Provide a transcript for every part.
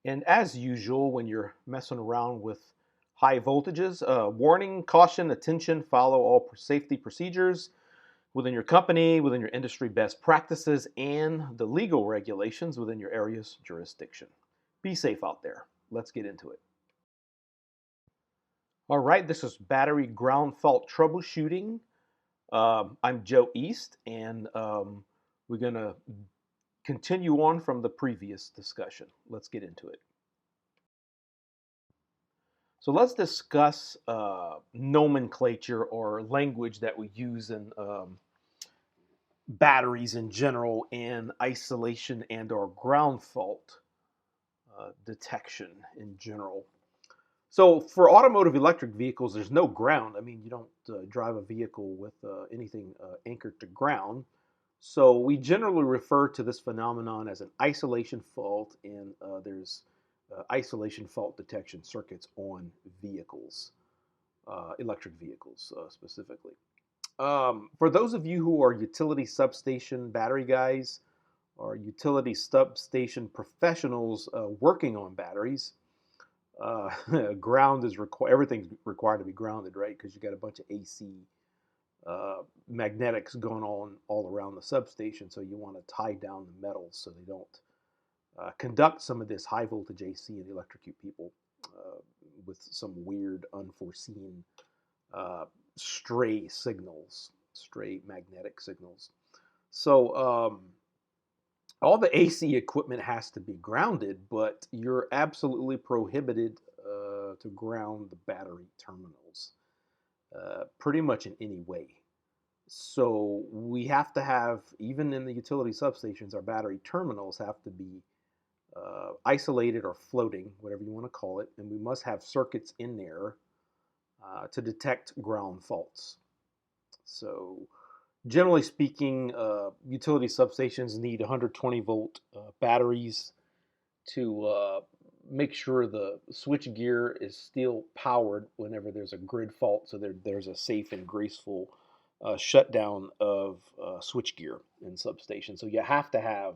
And as usual, when you're messing around with high voltages, warning, caution, attention, follow all safety procedures within your company, within your industry best practices, and the legal regulations within your area's jurisdiction. Be safe out there. Let's get into it. All right, this is battery ground fault troubleshooting. I'm Joe East, and we're going to continue on from the previous discussion. Let's get into it. So let's discuss nomenclature or language that we use in batteries in general and isolation and or ground fault detection in general. So for automotive electric vehicles, there's no ground. I mean, you don't drive a vehicle with anything anchored to ground. So we generally refer to this phenomenon as an isolation fault, and there's isolation fault detection circuits on vehicles, electric vehicles specifically. For those of you who are utility substation battery guys or utility substation professionals working on batteries, ground is required. Everything's required to be grounded, right? Because you got a bunch of AC magnetics going on all around the substation, so you want to tie down the metals so they don't conduct some of this high voltage AC and electrocute people with some weird, unforeseen stray signals, stray magnetic signals. So all the AC equipment has to be grounded, but you're absolutely prohibited to ground the battery terminals pretty much in any way. So we have to have, even in the utility substations, our battery terminals have to be isolated or floating, whatever you want to call it, and we must have circuits in there to detect ground faults. So generally speaking, utility substations need 120 volt batteries to make sure the switch gear is still powered whenever there's a grid fault, so there's a safe and graceful shutdown of switch gear in substations. So you have to have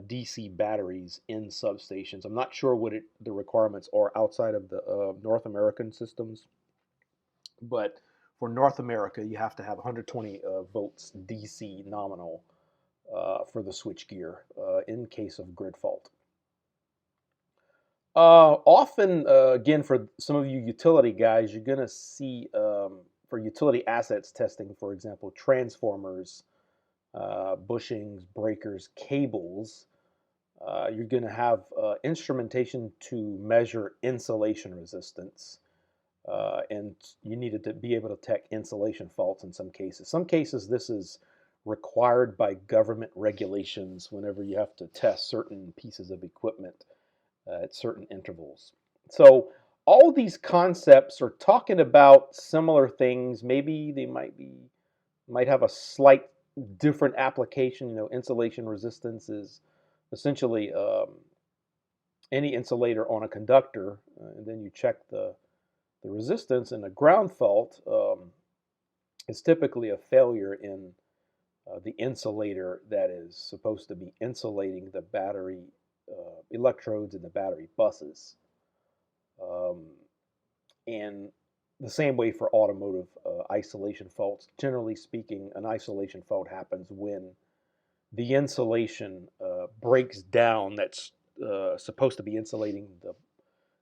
DC batteries in substations. I'm not sure what the requirements are outside of the North American systems, but for North America, you have to have 120 volts DC nominal for the switch gear in case of grid fault. Often, again, for some of you utility guys, you're going to see for utility assets testing, for example, transformers, bushings, breakers, cables. You're going to have instrumentation to measure insulation resistance. And you needed to be able to detect insulation faults in some cases. Some cases, this is required by government regulations whenever you have to test certain pieces of equipment at certain intervals. So all these concepts are talking about similar things. Maybe they might have a slight different application. You know, insulation resistance is essentially any insulator on a conductor, and then you check the resistance. And a ground fault is typically a failure in the insulator that is supposed to be insulating the battery electrodes in the battery buses. Um, and the same way for automotive isolation faults. Generally speaking, an isolation fault happens when the insulation breaks down that's supposed to be insulating the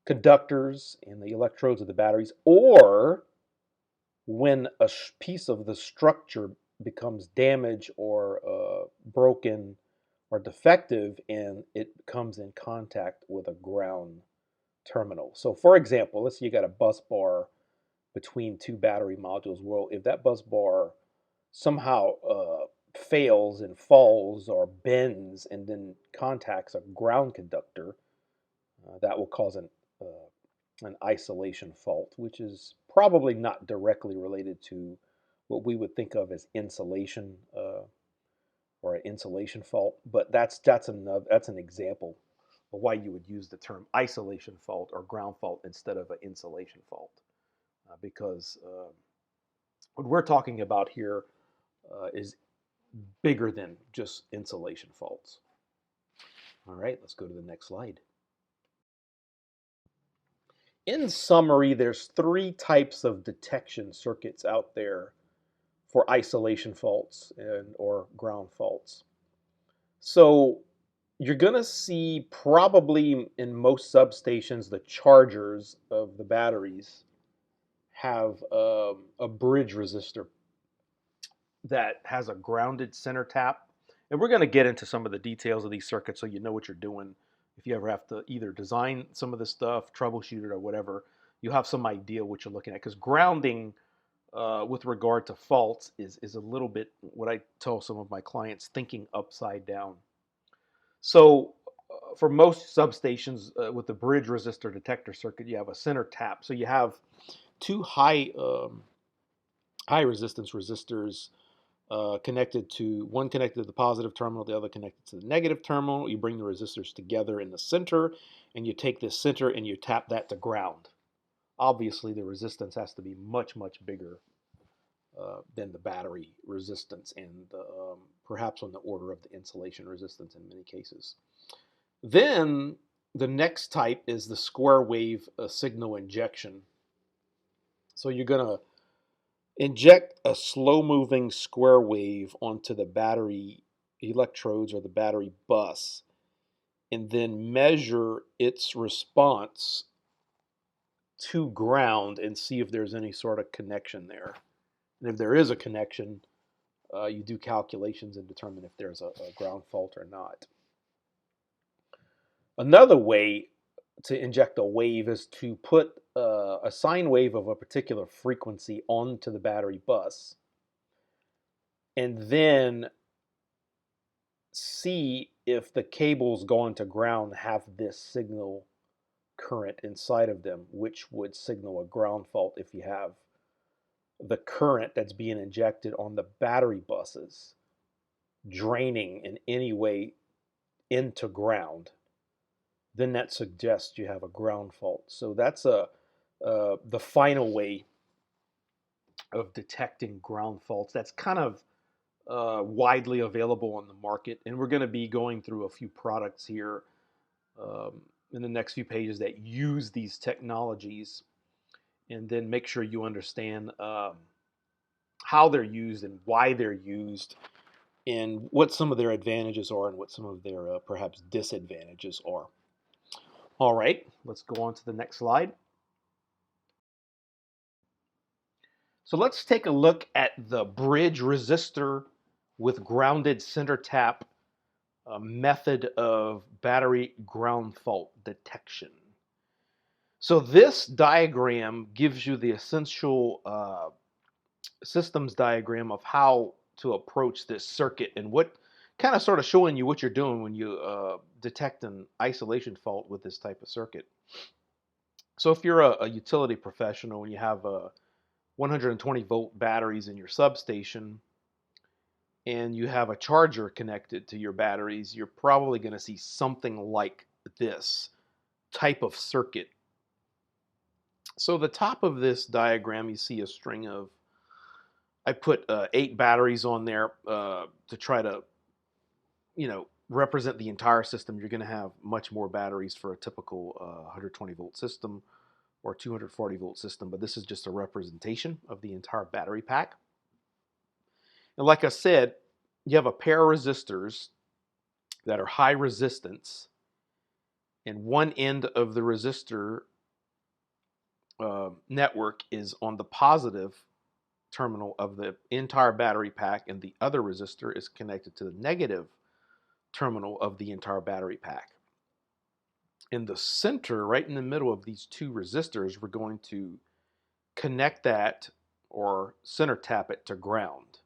conductors and the electrodes of the batteries, or when a piece of the structure becomes damaged or broken or defective and it comes in contact with a ground terminal. So, for example, let's say you got a bus bar between two battery modules. Well, if that bus bar somehow fails and falls or bends and then contacts a ground conductor, that will cause an isolation fault, which is probably not directly related to what we would think of as insulation or an insulation fault, but that's an example of why you would use the term isolation fault or ground fault instead of an insulation fault, because what we're talking about here is bigger than just insulation faults. All right, let's go to the next slide. In summary, there's three types of detection circuits out there for isolation faults and or ground faults. So you're going to see probably in most substations the chargers of the batteries have a bridge resistor that has a grounded center tap. And we're going to get into some of the details of these circuits so you know what you're doing. If you ever have to either design some of this stuff, troubleshoot it, or whatever, you have some idea what you're looking at. Because grounding with regard to faults is a little bit what I tell some of my clients, thinking upside down. So for most substations with the bridge resistor detector circuit, you have a center tap. So you have two high resistance resistors connected to one connected to the positive terminal, the other connected to the negative terminal. You bring the resistors together in the center, and you take this center and you tap that to ground. Obviously, the resistance has to be much, much bigger than the battery resistance, and perhaps on the order of the insulation resistance in many cases. Then the next type is the square wave signal injection. So you're going to inject a slow moving square wave onto the battery electrodes or the battery bus, and then measure its response to ground and see if there's any sort of connection there. And if there is a connection, you do calculations and determine if there's a ground fault or not. Another way to inject a wave is to put a sine wave of a particular frequency onto the battery bus and then see if the cables going to ground have this signal current inside of them, which would signal a ground fault if you have the current that's being injected on the battery buses draining in any way into ground. Then that suggests you have a ground fault. So that's the final way of detecting ground faults. That's kind of widely available on the market, and we're going to be going through a few products here in the next few pages that use these technologies, and then make sure you understand how they're used and why they're used, and what some of their advantages are and what some of their perhaps disadvantages are. All right, let's go on to the next slide. So let's take a look at the bridge resistor with grounded center tap method of battery ground fault detection. So this diagram gives you the essential systems diagram of how to approach this circuit and what kind of sort of showing you what you're doing when you detect an isolation fault with this type of circuit. So if you're a utility professional and you have 120 volt batteries in your substation and you have a charger connected to your batteries, you're probably going to see something like this type of circuit. So the top of this diagram, you see a string of, I put 8 batteries on there to try to, represent the entire system. You're going to have much more batteries for a typical 120 volt system or 240 volt system, but this is just a representation of the entire battery pack. And like I said, you have a pair of resistors that are high resistance, and one end of the resistor network is on the positive terminal of the entire battery pack, and the other resistor is connected to the negative terminal of the entire battery pack. In the center, right in the middle of these two resistors, we're going to connect that or center tap it to ground.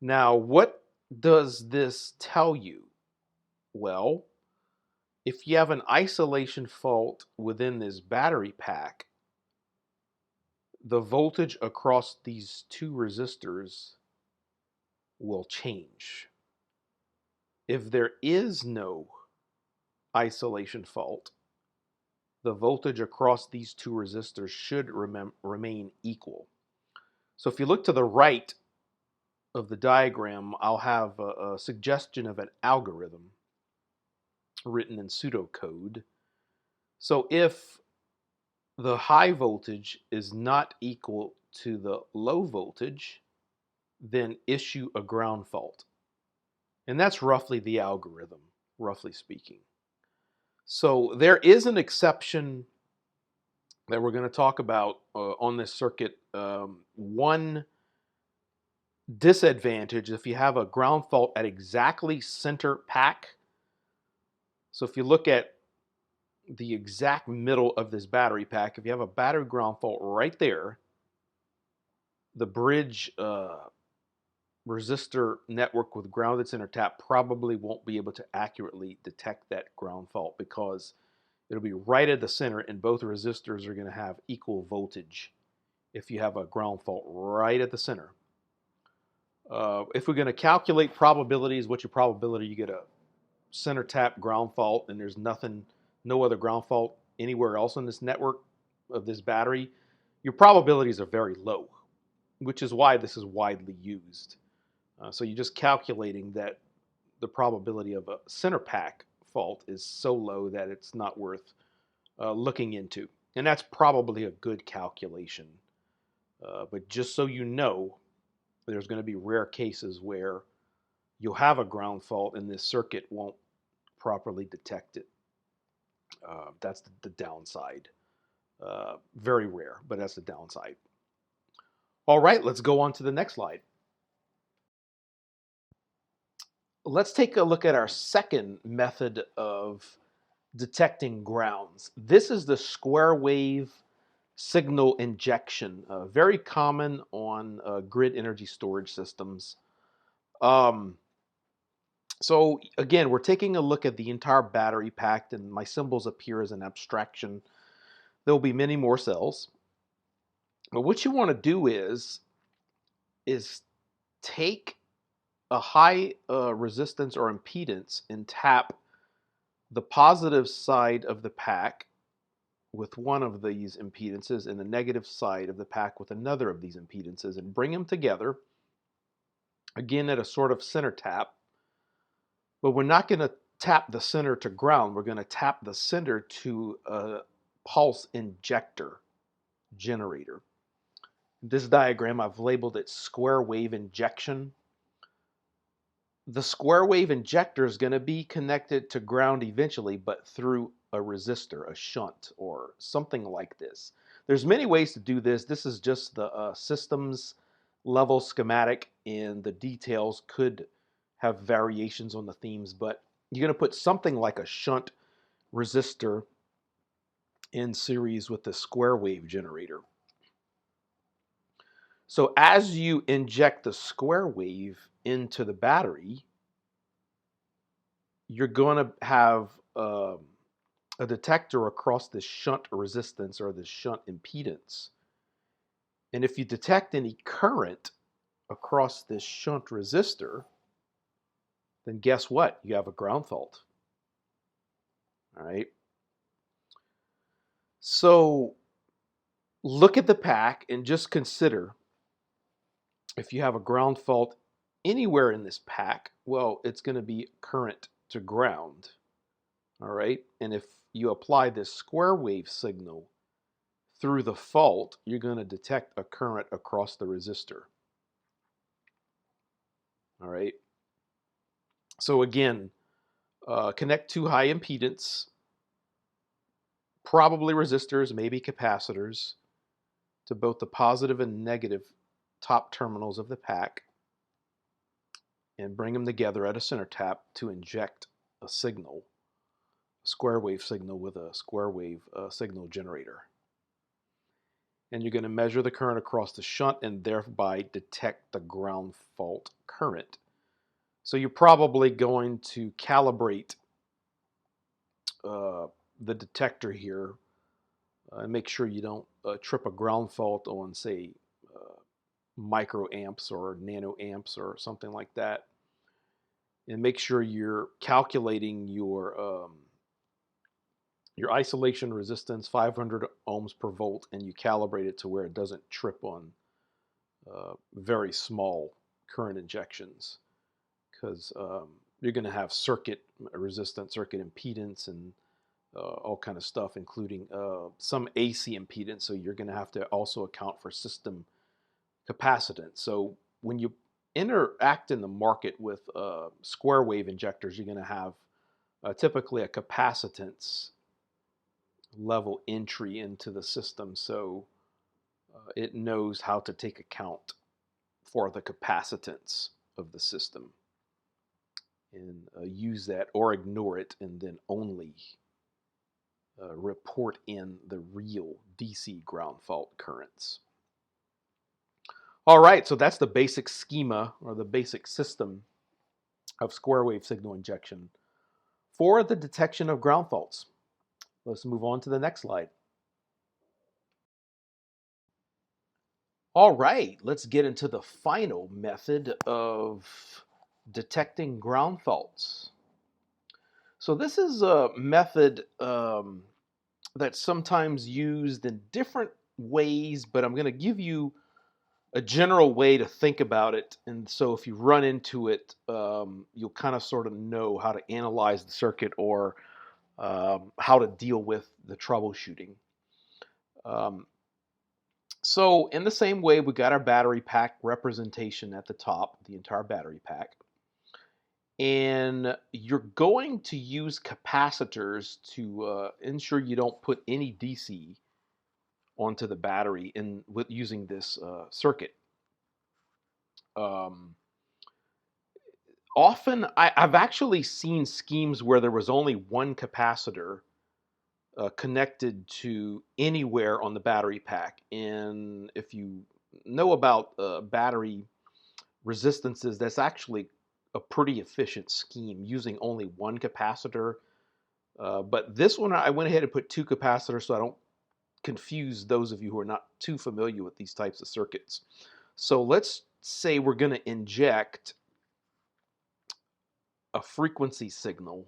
Now, what does this tell you? Well, if you have an isolation fault within this battery pack, the voltage across these two resistors will change. If there is no isolation fault, the voltage across these two resistors should remain equal. So if you look to the right of the diagram, I'll have a suggestion of an algorithm written in pseudocode. So if the high voltage is not equal to the low voltage, then issue a ground fault. And that's roughly the algorithm, roughly speaking. So there is an exception that we're going to talk about on this circuit. One disadvantage if you have a ground fault at exactly center pack. So if you look at the exact middle of this battery pack, if you have a battery ground fault right there, the bridge resistor network with grounded center tap probably won't be able to accurately detect that ground fault because it'll be right at the center and both resistors are going to have equal voltage if you have a ground fault right at the center. If we're going to calculate probabilities, what's your probability you get a center tap ground fault and there's nothing, no other ground fault anywhere else in this network of this battery? Your probabilities are very low, which is why this is widely used. So you're just calculating that the probability of a center pack fault is so low that it's not worth looking into. And that's probably a good calculation. But just so you know, there's going to be rare cases where you'll have a ground fault and this circuit won't properly detect it. That's the downside. Very rare, but that's the downside. All right, let's go on to the next slide. Let's take a look at our second method of detecting grounds. This is the square wave signal injection, very common on grid energy storage systems. So again, we're taking a look at the entire battery pack, and my symbols appear as an abstraction. There will be many more cells. But what you want to do is take a high resistance or impedance and tap the positive side of the pack with one of these impedances and the negative side of the pack with another of these impedances and bring them together, again at a sort of center tap. But we're not going to tap the center to ground. We're going to tap the center to a pulse injector generator. This diagram, I've labeled it square wave injection. The square wave injector is going to be connected to ground eventually, but through a resistor, a shunt, or something like this. There's many ways to do this. This is just the systems level schematic, and the details could have variations on the themes, but you're going to put something like a shunt resistor in series with the square wave generator. So as you inject the square wave into the battery, you're going to have a detector across this shunt resistance or this shunt impedance. And if you detect any current across this shunt resistor, then guess what? You have a ground fault. All right. So look at the pack and just consider if you have a ground fault anywhere in this pack, well, it's going to be current to ground. All right. And if you apply this square wave signal through the fault, you're going to detect a current across the resistor. All right. So again, connect two high impedance, probably resistors, maybe capacitors, to both the positive and negative top terminals of the pack, and bring them together at a center tap to inject a signal, a square wave signal with a square wave signal generator. And you're going to measure the current across the shunt and thereby detect the ground fault current. So you're probably going to calibrate the detector here and make sure you don't trip a ground fault on, say, microamps or nanoamps or something like that. And make sure you're calculating your isolation resistance, 500 ohms per volt, and you calibrate it to where it doesn't trip on very small current injections, because you're going to have circuit resistance, circuit impedance, and all kind of stuff, including some AC impedance. So you're going to have to also account for system capacitance. So when you interact in the market with square wave injectors, you're going to have typically a capacitance level entry into the system. So it knows how to take account for the capacitance of the system and use that or ignore it and then only report in the real DC ground fault currents. All right, so that's the basic schema or the basic system of square wave signal injection for the detection of ground faults. Let's move on to the next slide. All right, let's get into the final method of detecting ground faults. So this is a method that's sometimes used in different ways, but I'm going to give you a general way to think about it. And so if you run into it, you'll kind of sort of know how to analyze the circuit or how to deal with the troubleshooting. So in the same way, we got our battery pack representation at the top, the entire battery pack. And you're going to use capacitors to ensure you don't put any DC onto the battery with using this circuit. Often, I've actually seen schemes where there was only one capacitor connected to anywhere on the battery pack. And if you know about battery resistances, that's actually a pretty efficient scheme using only one capacitor. But this one, I went ahead and put two capacitors so I don't confuse those of you who are not too familiar with these types of circuits. So let's say we're going to inject a frequency signal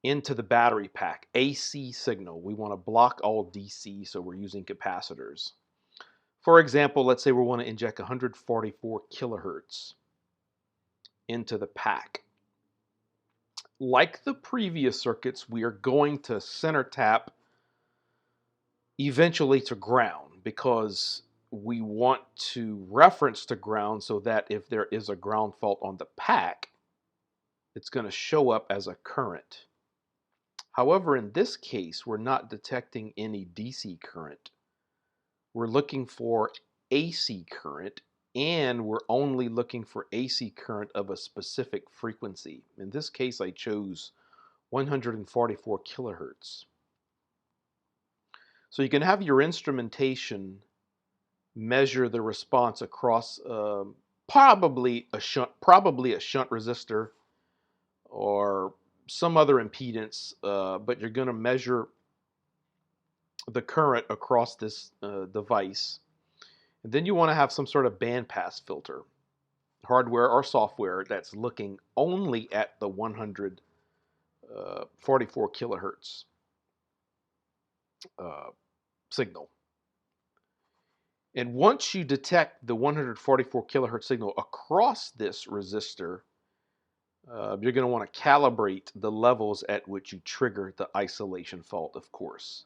into the battery pack, AC signal. We want to block all DC, so we're using capacitors. For example, let's say we want to inject 144 kilohertz into the pack. Like the previous circuits, we are going to center tap eventually to ground because we want to reference to ground so that if there is a ground fault on the pack, it's going to show up as a current. However, in this case, we're not detecting any DC current. We're looking for AC current, and we're only looking for AC current of a specific frequency. In this case, I chose 144 kilohertz. So you can have your instrumentation measure the response across probably a shunt resistor or some other impedance, but you're going to measure the current across this device. And then you want to have some sort of bandpass filter, hardware or software, that's looking only at the 144 kilohertz signal. And once you detect the 144 kilohertz signal across this resistor, you're going to want to calibrate the levels at which you trigger the isolation fault, of course.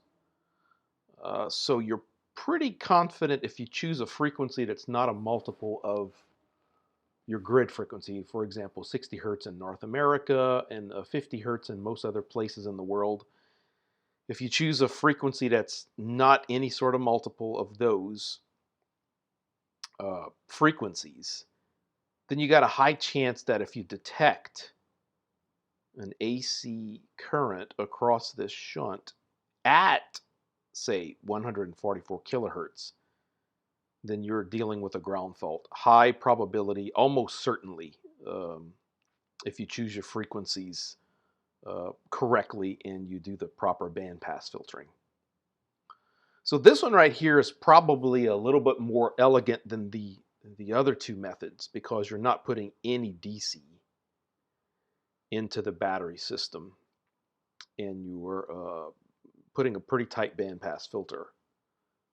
So you're pretty confident if you choose a frequency that's not a multiple of your grid frequency, for example, 60 hertz in North America and 50 hertz in most other places in the world. If you choose a frequency that's not any sort of multiple of those frequencies, then you got a high chance that if you detect an AC current across this shunt at, say, 144 kilohertz, then you're dealing with a ground fault. High probability, almost certainly, if you choose your frequencies correctly and you do the proper bandpass filtering. So this one right here is probably a little bit more elegant than the other two methods because you're not putting any DC into the battery system and you are putting a pretty tight bandpass filter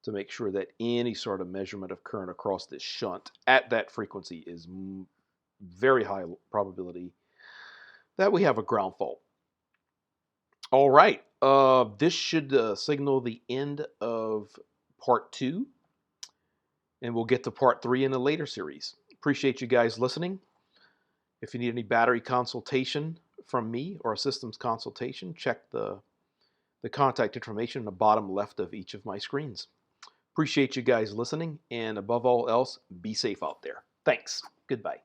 to make sure that any sort of measurement of current across this shunt at that frequency is very high probability that we have a ground fault. All right, This should signal the end of part 2, and we'll get to part 3 in a later series. Appreciate you guys listening. If you need any battery consultation from me or a systems consultation, check the contact information in the bottom left of each of my screens. Appreciate you guys listening, and above all else, be safe out there. Thanks. Goodbye.